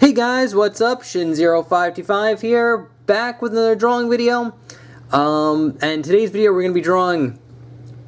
Hey guys, what's up? Shin0525 here, back with another drawing video. And today's video we're going to be drawing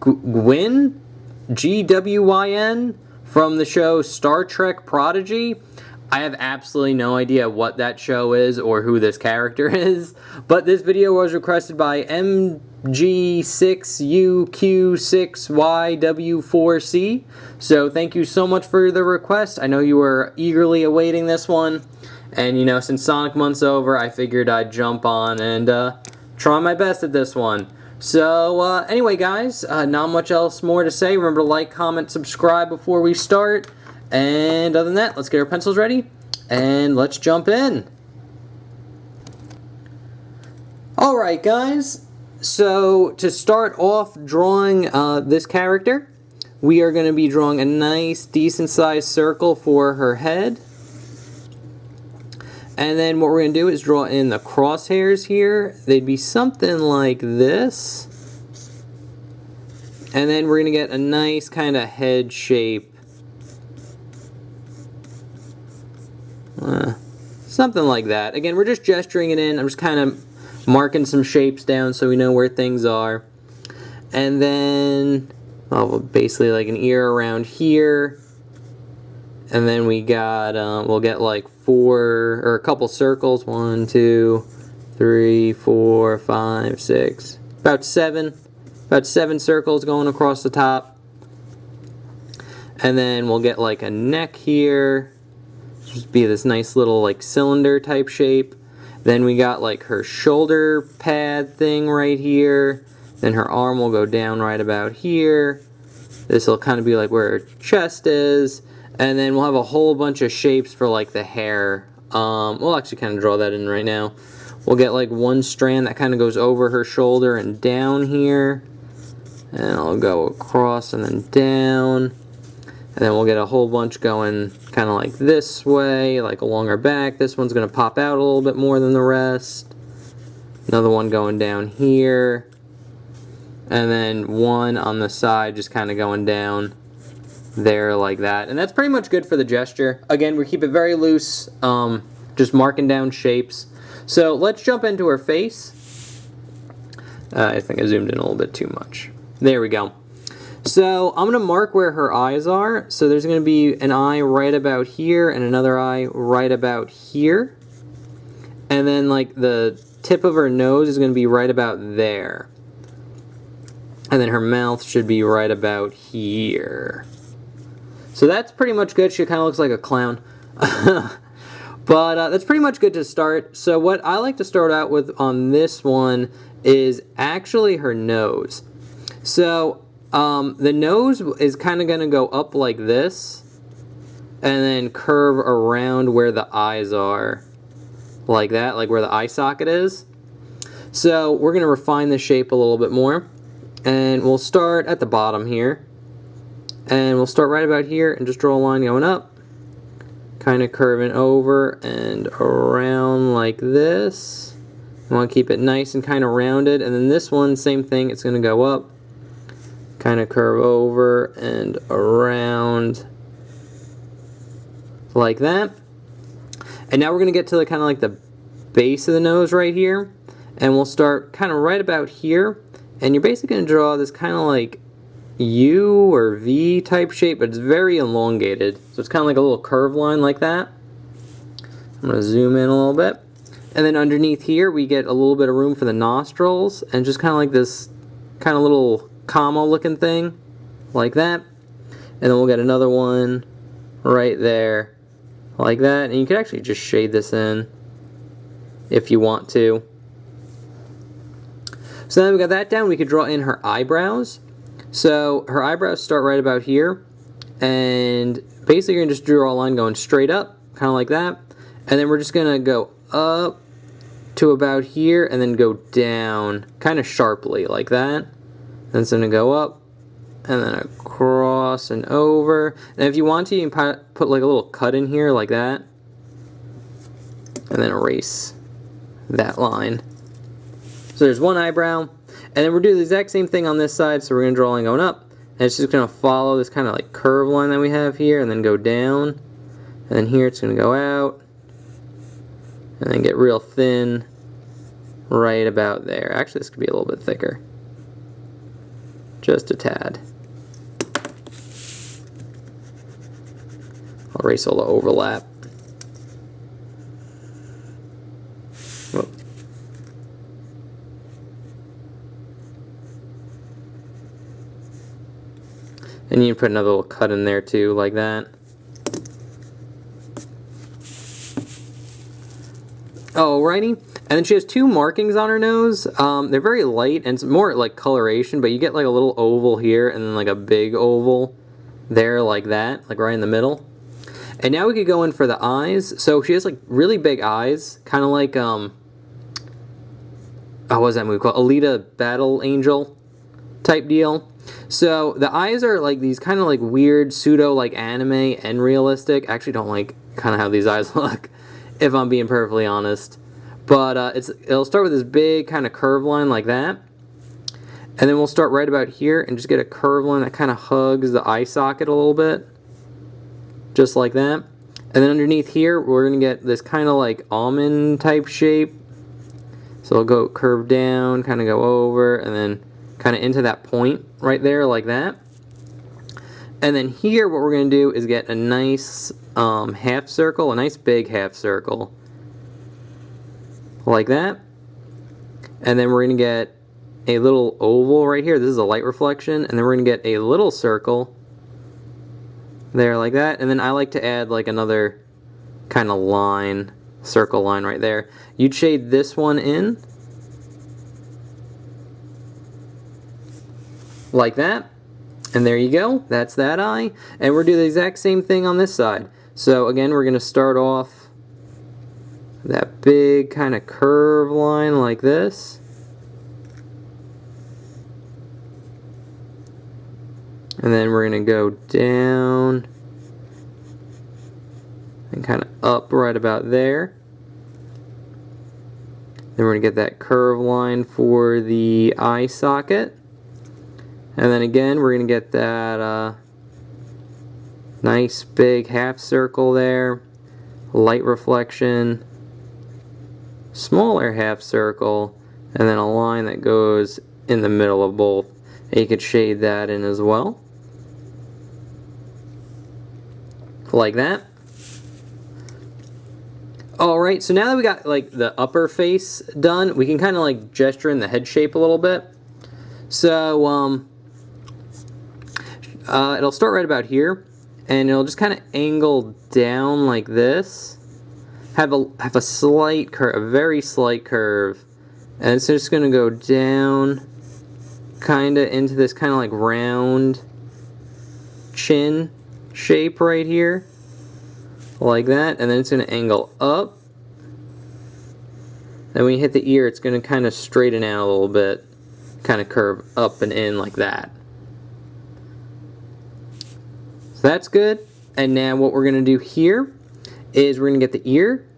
Gwyn, Gwyn, from the show Star Trek Prodigy. I have absolutely no idea what that show is or who this character is, but this video was requested by MG6UQ6YW4C, so thank you so much for the request. I know you were eagerly awaiting this one, and you know, since Sonic Month's over, I figured I'd jump on and try my best at this one. So anyway guys, not much else more to say. Remember to like, comment, subscribe before we start. And other than that, let's get our pencils ready and let's jump in. Alright guys, so to start off drawing this character, we are going to be drawing a nice decent sized circle for her head. And then what we're going to do is draw in the crosshairs here. They'd be something like this. And then we're going to get a nice kind of head shape. Something like that. Again, we're just gesturing it in. I'm just kind of marking some shapes down so we know where things are. And then, well, basically like an ear around here. And then we got, we'll get like a couple circles. 1, 2, 3, 4, 5, 6. About seven circles going across the top. And then we'll get like a neck here. Just be this nice little like cylinder type shape. Then we got like her shoulder pad thing right here. Then her arm will go down right about here. This will kind of be like where her chest is. And then we'll have a whole bunch of shapes for like the hair. We'll actually kind of draw that in right now. We'll get like one strand that kind of goes over her shoulder and down here. And I'll go across and then down. And then we'll get a whole bunch going kind of like this way, like along her back. This one's going to pop out a little bit more than the rest. Another one going down here. And then one on the side just kind of going down there like that. And that's pretty much good for the gesture. Again, we keep it very loose, just marking down shapes. So let's jump into her face. I think I zoomed in a little bit too much. There we go. So I'm going to mark where her eyes are. So there's going to be an eye right about here and another eye right about here. And then like the tip of her nose is going to be right about there. And then her mouth should be right about here. So that's pretty much good. She kind of looks like a clown. But that's pretty much good to start. So what I like to start out with on this one is actually her nose. So the nose is kind of going to go up like this and then curve around where the eyes are like that, like where the eye socket is. So we're going to refine the shape a little bit more, and we'll start at the bottom here, and we'll start right about here and just draw a line going up, kind of curving over and around like this. We want to keep it nice and kind of rounded. And then this one, same thing, it's going to go up, kind of curve over and around like that. And now we're going to get to the kind of like the base of the nose right here, and we'll start kind of right about here, and you're basically going to draw this kind of like U or V type shape, but it's very elongated, so it's kind of like a little curved line like that. I'm going to zoom in a little bit, and then underneath here we get a little bit of room for the nostrils, and just kind of like this kind of little comma looking thing like that. And then we'll get another one right there like that, and you can actually just shade this in if you want to. So then we got that down. We could draw in her eyebrows. So her eyebrows start right about here, and basically you're going to just draw a line going straight up, kind of like that, and then we're just going to go up to about here and then go down kind of sharply like that. Then it's going to go up and then across and over. And if you want to, you can put like a little cut in here like that, and then erase that line. So there's one eyebrow. And then we're doing the exact same thing on this side. So we're going to draw a line going up, and it's just going to follow this kind of like curve line that we have here and then go down. And then here it's going to go out and then get real thin right about there. Actually, this could be a little bit thicker. Just a tad. I'll erase all the overlap. Whoop. And you can put another little cut in there too, like that. Alrighty. And then she has two markings on her nose. They're very light and it's more like coloration, but you get like a little oval here and then like a big oval there like that, like right in the middle. And now we could go in for the eyes. So she has like really big eyes, kind of like what was that movie called? Alita Battle Angel type deal. So the eyes are like these kind of like weird pseudo like anime and realistic. I actually don't like kind of how these eyes look, if I'm being perfectly honest. But it'll start with this big kind of curved line like that. And then we'll start right about here and just get a curved line that kind of hugs the eye socket a little bit. Just like that. And then underneath here, we're going to get this kind of like almond type shape. So it'll go curve down, kind of go over, and then kind of into that point right there like that. And then here, what we're going to do is get a nice half circle, a nice big half circle. Like that. And then we're going to get a little oval right here. This is a light reflection. And then we're going to get a little circle there like that. And then I like to add like another kind of line, circle line right there. You'd shade this one in like that. And there you go. That's that eye. And we're doing the exact same thing on this side. So again, we're going to start off that big kind of curve line like this. And then we're going to go down and kind of up right about there. Then we're going to get that curve line for the eye socket. And then again, we're going to get that nice big half circle there. Light reflection. Smaller half circle. And then a line that goes in the middle of both. And you could shade that in as well. Like that. Alright, so now that we got like the upper face done, we can kind of like gesture in the head shape a little bit. So it'll start right about here, and it'll just kind of angle down like this. Have a slight curve, a very slight curve, and it's just going to go down, kind of into this kind of like round chin shape right here, like that, and then it's going to angle up. Then when you hit the ear, it's going to kind of straighten out a little bit, kind of curve up and in like that. So that's good. And now what we're going to do here is we're going to get the ear.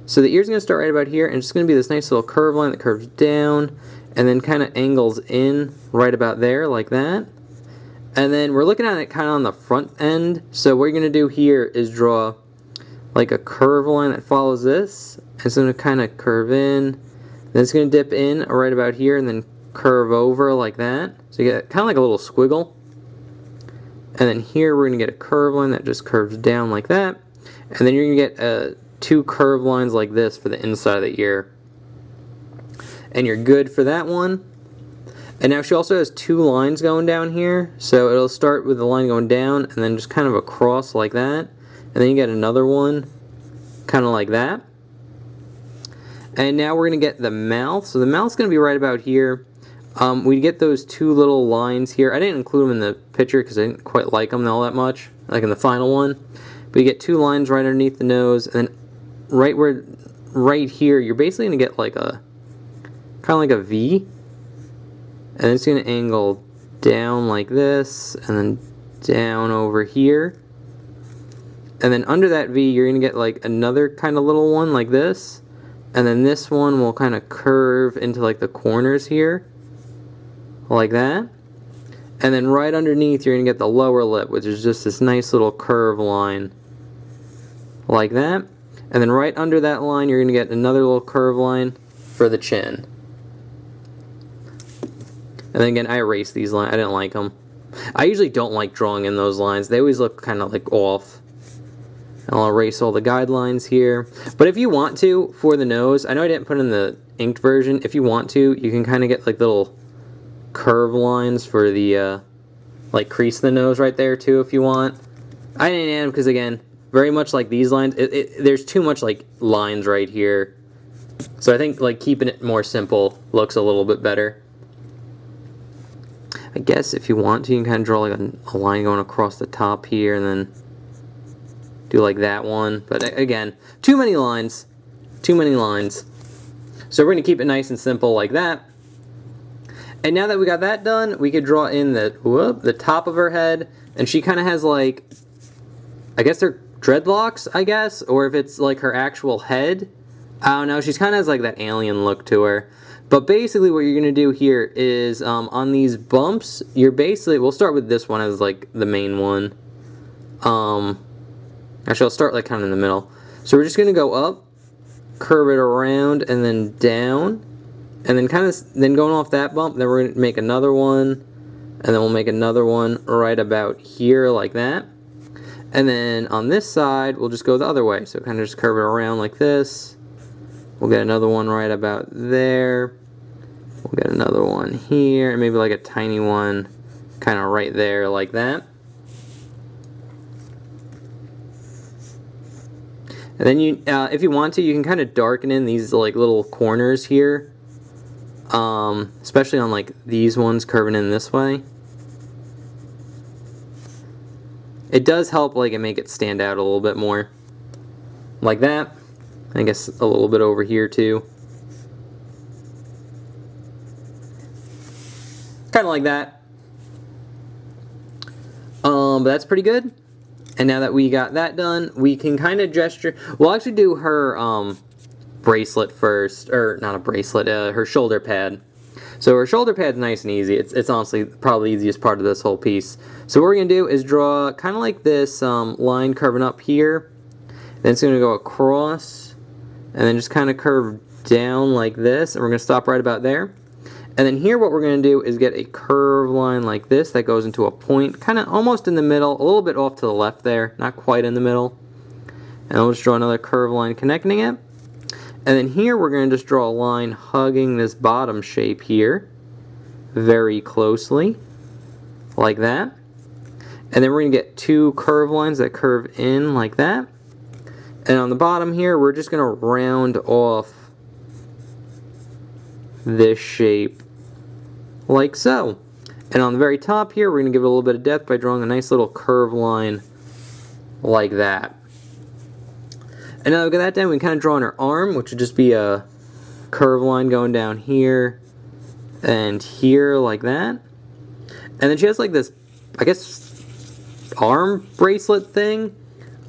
So the ear's going to start right about here, and it's going to be this nice little curve line that curves down and then kind of angles in right about there like that. And then we're looking at it kind of on the front end. So what you're going to do here is draw like a curve line that follows this. It's going to kind of curve in. Then it's going to dip in right about here and then curve over like that. So you get kind of like a little squiggle. And then here we're going to get a curve line that just curves down like that. And then you're going to get two curve lines like this for the inside of the ear. And you're good for that one. And now she also has two lines going down here. So it'll start with the line going down and then just kind of across like that. And then you get another one kind of like that. And now we're going to get the mouth. So the mouth's going to be right about here. We get those two little lines here. I didn't include them in the picture because I didn't quite like them all that much, like in the final one. But you get two lines right underneath the nose, and then right here, you're basically going to get like a, kind of like a V. And it's going to angle down like this, and then down over here. And then under that V, you're going to get like another kind of little one like this. And then this one will kind of curve into like the corners here. Like that. And then right underneath, you're going to get the lower lip, which is just this nice little curve line. Like that. And then right under that line, you're going to get another little curve line for the chin. And then again, I erased these lines. I didn't like them. I usually don't like drawing in those lines. They always look kind of like off. And I'll erase all the guidelines here. But if you want to, for the nose, I know I didn't put in the inked version. If you want to, you can kind of get like little curve lines for the, like crease the nose right there too if you want. I didn't add them because again, very much like these lines, there's too much like lines right here. So I think like keeping it more simple looks a little bit better. I guess if you want to, you can kind of draw like a line going across the top here and then do like that one. But again, too many lines. Too many lines. So we're going to keep it nice and simple like that. And now that we got that done, we could draw in the top of her head. And she kind of has like, I guess they're dreadlocks, I guess. Or if it's like her actual head. I don't know. She's kind of has like that alien look to her. But basically what you're going to do here is on these bumps, you're basically, we'll start with this one as like the main one. Actually, I'll start like kind of in the middle. So we're just going to go up, curve it around, and then down. And then kind of, then going off that bump, then we're going to make another one. And then we'll make another one right about here like that. And then on this side, we'll just go the other way. So kind of just curve it around like this. We'll get another one right about there. We'll get another one here, and maybe like a tiny one kind of right there like that. And then you, if you want to, you can kind of darken in these like little corners here. Especially on like these ones curving in this way. It does help like make it stand out a little bit more. Like that. I guess a little bit over here too. Kind of like that. But that's pretty good. And now that we got that done, we can kind of gesture. We'll actually do her bracelet first, or not a bracelet, her shoulder pad. So her shoulder pad's nice and easy. It's honestly probably the easiest part of this whole piece. So what we're going to do is draw kind of like this line curving up here. Then it's going to go across. And then just kind of curve down like this. And we're going to stop right about there. And then here what we're going to do is get a curved line like this that goes into a point. Kind of almost in the middle. A little bit off to the left there. Not quite in the middle. And we'll just draw another curved line connecting it. And then here we're going to just draw a line hugging this bottom shape here. Very closely. Like that. And then we're going to get two curved lines that curve in like that. And on the bottom here, we're just going to round off this shape like so. And on the very top here, we're going to give it a little bit of depth by drawing a nice little curved line like that. And now that we got that done, we can kind of draw on her arm, which would just be a curved line going down here and here like that. And then she has like this, I guess, arm bracelet thing.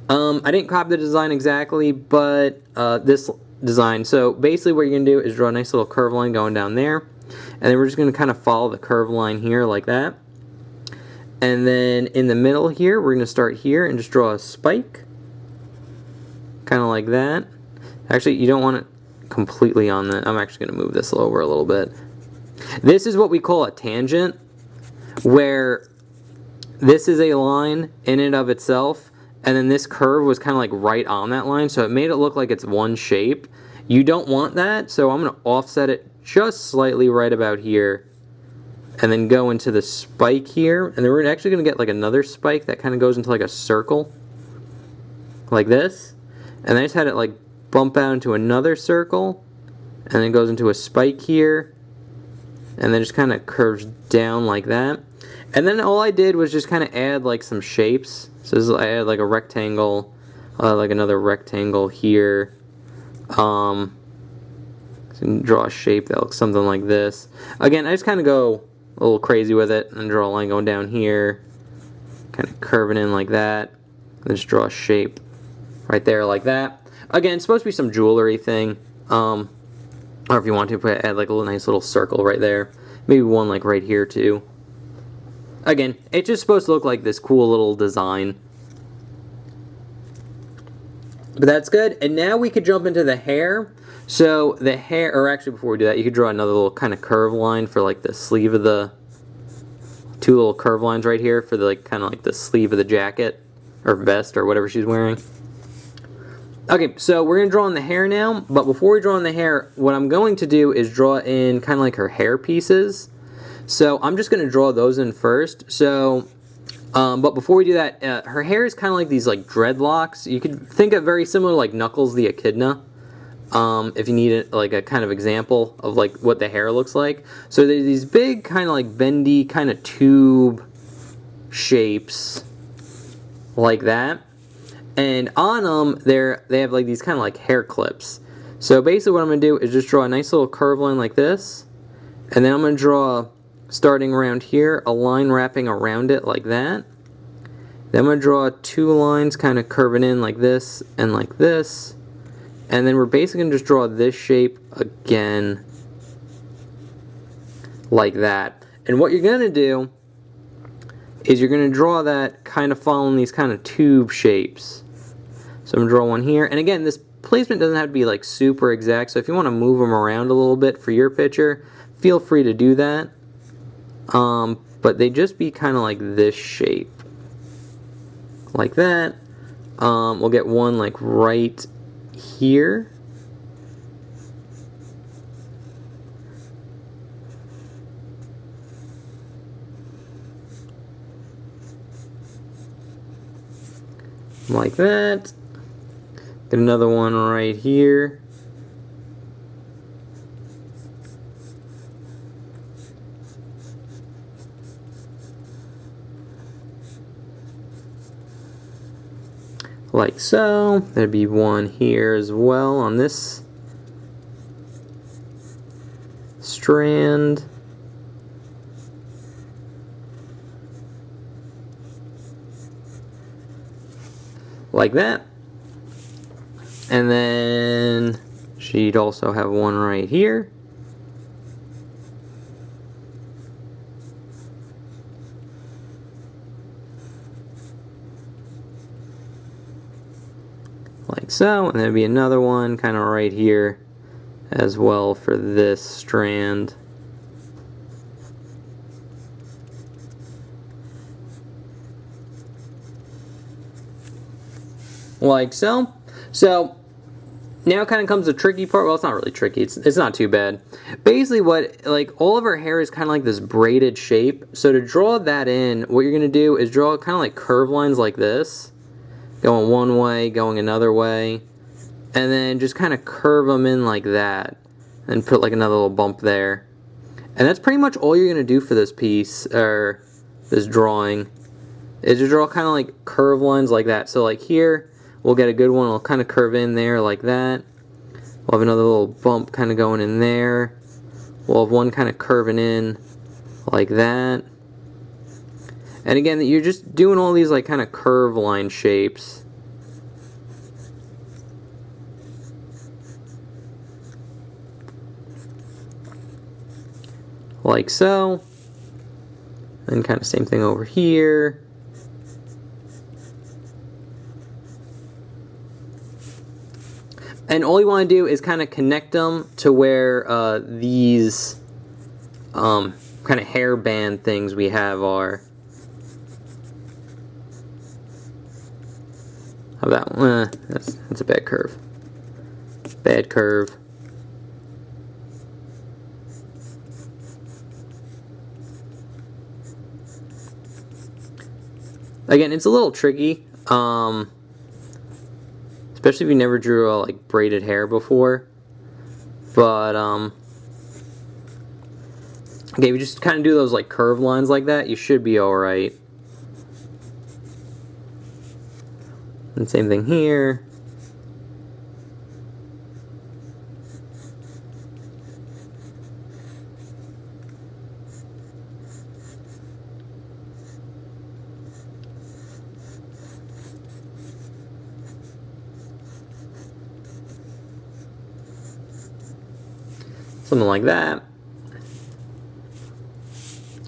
I didn't copy the design exactly, but this design. So basically what you're going to do is draw a nice little curved line going down there. And then we're just going to kind of follow the curved line here like that. And then in the middle here, we're going to start here and just draw a spike. Kind of like that. Actually, you don't want it completely on the... I'm actually going to move this over a little bit. This is what we call a tangent, where this is a line in and of itself. And then this curve was kind of like right on that line, so it made it look like it's one shape. You don't want that, so I'm going to offset it just slightly right about here. And then go into the spike here. And then we're actually going to get like another spike that kind of goes into like a circle. Like this. And I just had it like bump out into another circle. And then it goes into a spike here. And then just kind of curves down like that. And then all I did was just kind of add like some shapes. So I added like a rectangle, like another rectangle here. So draw a shape that looks something like this. Again, I just kind of go a little crazy with it and draw a line going down here, kind of curving in like that. And just draw a shape right there like that. Again, it's supposed to be some jewelry thing. Or if you want to, add like a nice little circle right there. Maybe one like right here too. Again, it's just supposed to look like this cool little design. But that's good. And now we could jump into the hair. So the hair, or actually before we do that, you could draw another little kind of curve line for like the sleeve of the, two little curve lines right here for the like kind of like the sleeve of the jacket or vest or whatever she's wearing. Okay, so we're going to draw in the hair now, but before we draw in the hair, what I'm going to do is draw in kind of like her hair pieces. So I'm just going to draw those in first. So, but before we do that, her hair is kind of like these like dreadlocks. You could think of very similar like Knuckles the Echidna. If you need like a kind of example of like what the hair looks like. So there's these big kind of like bendy kind of tube shapes like that. And on them, they have like these kind of like hair clips. So basically what I'm going to do is just draw a nice little curve line like this. And then I'm going to draw, starting around here, a line wrapping around it like that. Then I'm going to draw two lines kind of curving in like this and like this. And then we're basically going to just draw this shape again like that. And what you're going to do is you're going to draw that kind of following these kind of tube shapes. So I'm going to draw one here. And again, this placement doesn't have to be like super exact. So if you want to move them around a little bit for your picture, feel free to do that. But they just be kind of like this shape. Like that. We'll get one like right here. Like that. Get another one right here. Like so. There'd be one here as well on this strand. Like that. And then she'd also have one right here. Like so. And there'd be another one kind of right here as well for this strand. Like so. So now kind of comes the tricky part. Well, it's not really tricky. It's not too bad. Basically what, like all of her hair is kind of like this braided shape. So to draw that in, what you're going to do is draw kind of like curve lines like this. Going one way, going another way. And then just kind of curve them in like that. And put like another little bump there. And that's pretty much all you're going to do for this piece, or this drawing. Is to draw kind of like curve lines like that. So like here, we'll get a good one. It'll kind of curve in there like that. We'll have another little bump kind of going in there. We'll have one kind of curving in like that. And again, you're just doing all these like kind of curve line shapes. Like so. And kind of same thing over here. And all you want to do is kind of connect them to where these kind of hairband things we have are. How about that's a bad curve. Bad curve. Again, it's a little tricky. Especially if you never drew like braided hair before. But okay, if you just kind of do those like curved lines like that, you should be alright. And same thing here. Something like that.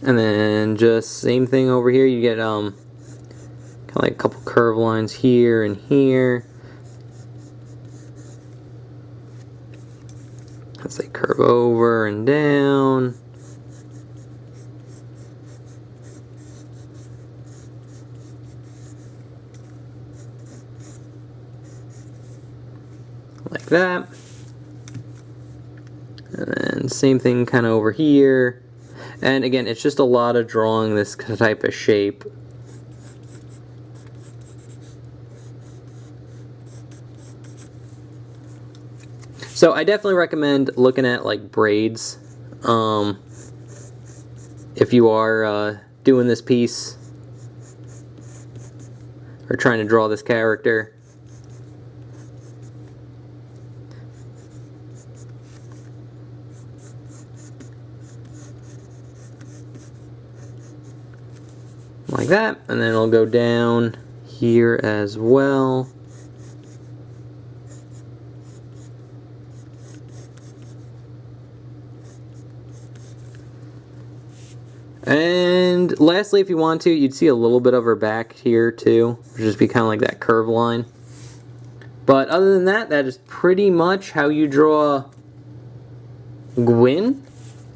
And then just same thing over here. You get kind of like a couple curve lines here and here. as they curve over and down. Like that. And then same thing kind of over here. And again, it's just a lot of drawing this type of shape. So I definitely recommend looking at like braids if you are doing this piece or trying to draw this character. Like that, and then it'll go down here as well. And lastly, if you want to, you'd see a little bit of her back here too. It'd just be kind of like that curve line. But other than that, that is pretty much how you draw Gwyn.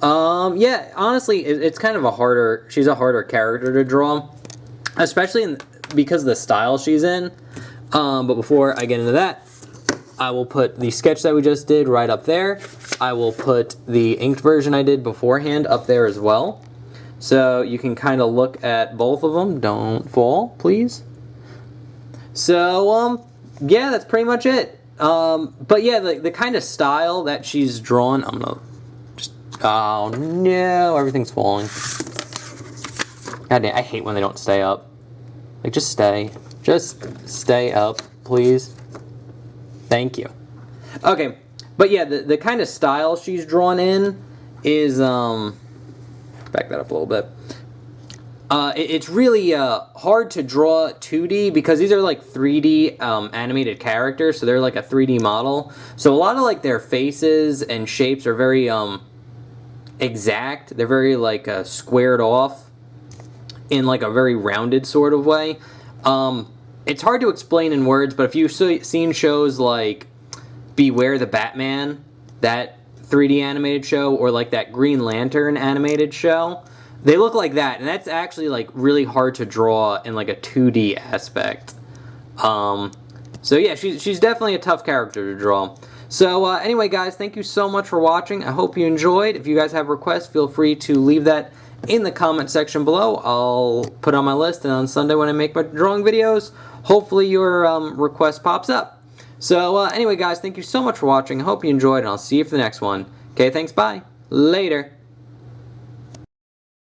Yeah, honestly, it's kind of she's a harder character to draw, especially because of the style she's in. But before I get into that, I will put the sketch that we just did right up there. I will put the inked version I did beforehand up there as well. So you can kind of look at both of them. Don't fall, please. So, yeah, that's pretty much it. But yeah, the kind of style that she's drawn, I'm gonna just, oh no, everything's falling. God damn, I hate when they don't stay up. Like, just stay up, please. Thank you. Okay, but yeah, the kind of style she's drawn in is, back that up a little bit. It's really hard to draw 2D because these are like 3D animated characters, so they're like a 3D model. So a lot of like their faces and shapes are very exact. They're very like squared off in like a very rounded sort of way. It's hard to explain in words, but if you've seen shows like Beware the Batman, that 3D animated show, or like that Green Lantern animated show, they look like that, and that's actually like really hard to draw in like a 2D aspect. So yeah, she's definitely a tough character to draw. So anyway guys, thank you so much for watching. I hope you enjoyed. If you guys have requests, feel free to leave that in the comment section below. I'll put it on my list, and on Sunday when I make my drawing videos, hopefully your request pops up. So anyway guys, thank you so much for watching. I hope you enjoyed, and I'll see you for the next one. Okay, thanks, bye. Later.